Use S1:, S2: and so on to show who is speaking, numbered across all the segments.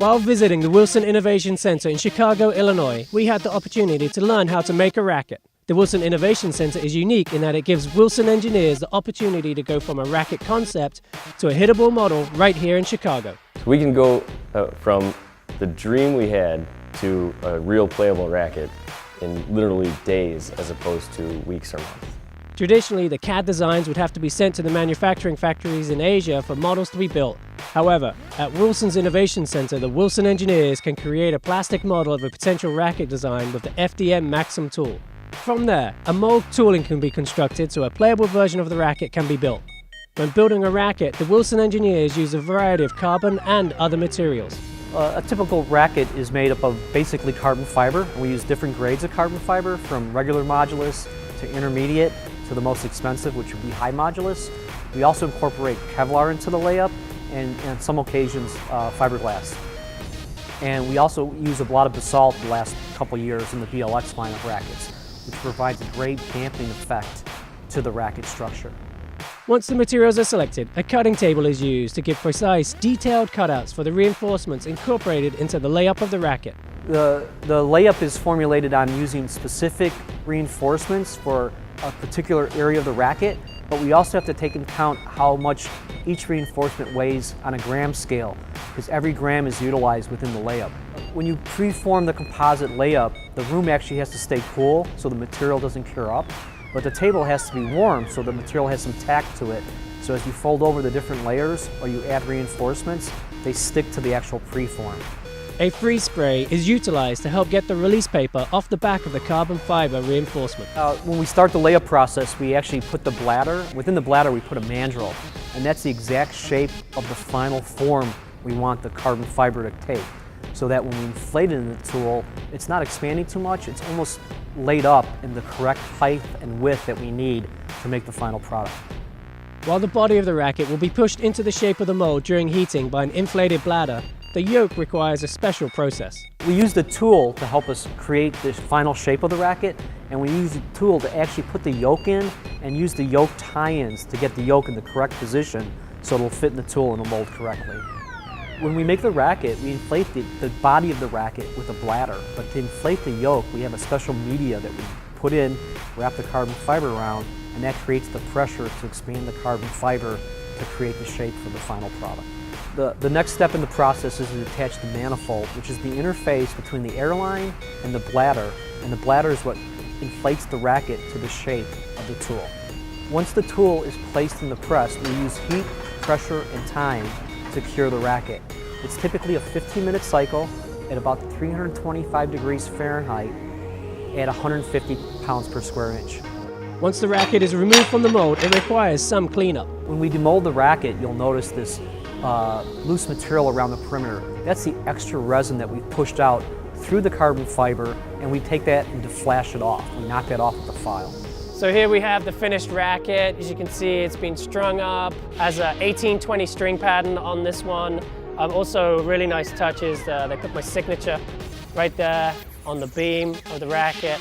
S1: While visiting the Wilson Innovation Center in Chicago, Illinois, we had the opportunity to learn how to make a racket. The Wilson Innovation Center is unique in that it gives Wilson engineers the opportunity to go from a racket concept to a hittable model right here in Chicago.
S2: So we can go from the dream we had to a real playable racket in literally days as opposed to weeks or months.
S1: Traditionally, the CAD designs would have to be sent to the manufacturing factories in Asia for models to be built. However, at Wilson's Innovation Center, the Wilson engineers can create a plastic model of a potential racket design with the FDM Maxim tool. From there, a mold tooling can be constructed so a playable version of the racket can be built. When building a racket, the Wilson engineers use a variety of carbon and other materials.
S3: A typical racket is made up of basically carbon fiber, and we use different grades of carbon fiber, from regular modulus to intermediate to the most expensive, which would be high modulus. We also incorporate Kevlar into the layup, and on some occasions fiberglass. And we also use a lot of basalt the last couple years in the BLX line of rackets, which provides a great damping effect to the racket structure.
S1: Once the materials are selected, a cutting table is used to give precise, detailed cutouts for the reinforcements incorporated into the layup of the racket.
S3: The layup is formulated on using specific reinforcements for a particular area of the racket, but we also have to take into account how much each reinforcement weighs on a gram scale, because every gram is utilized within the layup. When you preform the composite layup, the room actually has to stay cool so the material doesn't cure up, but the table has to be warm so the material has some tact to it. So as you fold over the different layers or you add reinforcements, they stick to the actual preform.
S1: A freeze spray is utilized to help get the release paper off the back of the carbon fiber reinforcement.
S3: When we start the layup process, we actually put the bladder, within the bladder we put a mandrel, and that's the exact shape of the final form we want the carbon fiber to take. So that when we inflate it in the tool, it's not expanding too much, it's almost laid up in the correct height and width that we need to make the final product.
S1: While the body of the racket will be pushed into the shape of the mold during heating by an inflated bladder, the yoke requires a special process.
S3: We use the tool to help us create the final shape of the racket, and we use the tool to actually put the yoke in and use the yoke tie-ins to get the yoke in the correct position so it'll fit in the tool and the mold correctly. When we make the racket, we inflate the body of the racket with a bladder, but to inflate the yoke, we have a special media that we put in, wrap the carbon fiber around, and that creates the pressure to expand the carbon fiber to create the shape for the final product. The next step in the process is to attach the manifold, which is the interface between the airline and the bladder, and the bladder is what inflates the racket to the shape of the tool. Once the tool is placed in the press, we use heat, pressure, and time to cure the racket. It's typically a 15-minute cycle at about 325 degrees Fahrenheit at 150 pounds per square inch.
S1: Once the racket is removed from the mold, it requires some cleanup.
S3: When we demold the racket, you'll notice this loose material around the perimeter. That's the extra resin that we've pushed out through the carbon fiber, and we take that and deflash it off. We knock that off with the file.
S1: So here we have the finished racket. As you can see, it's been strung up as a 1820 string pattern on this one. Also really nice touch is they put my signature right there on the beam of the racket.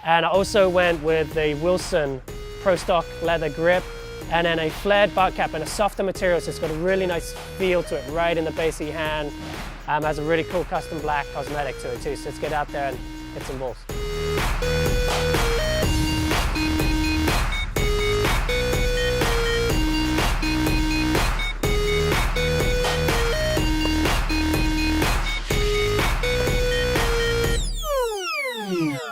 S1: And I also went with the Wilson Pro Stock leather grip and then a flared butt cap and a softer material, so it's got a really nice feel to it right in the base of your hand. Has a really cool custom black cosmetic to it too, so let's get out there and hit some balls. Yeah.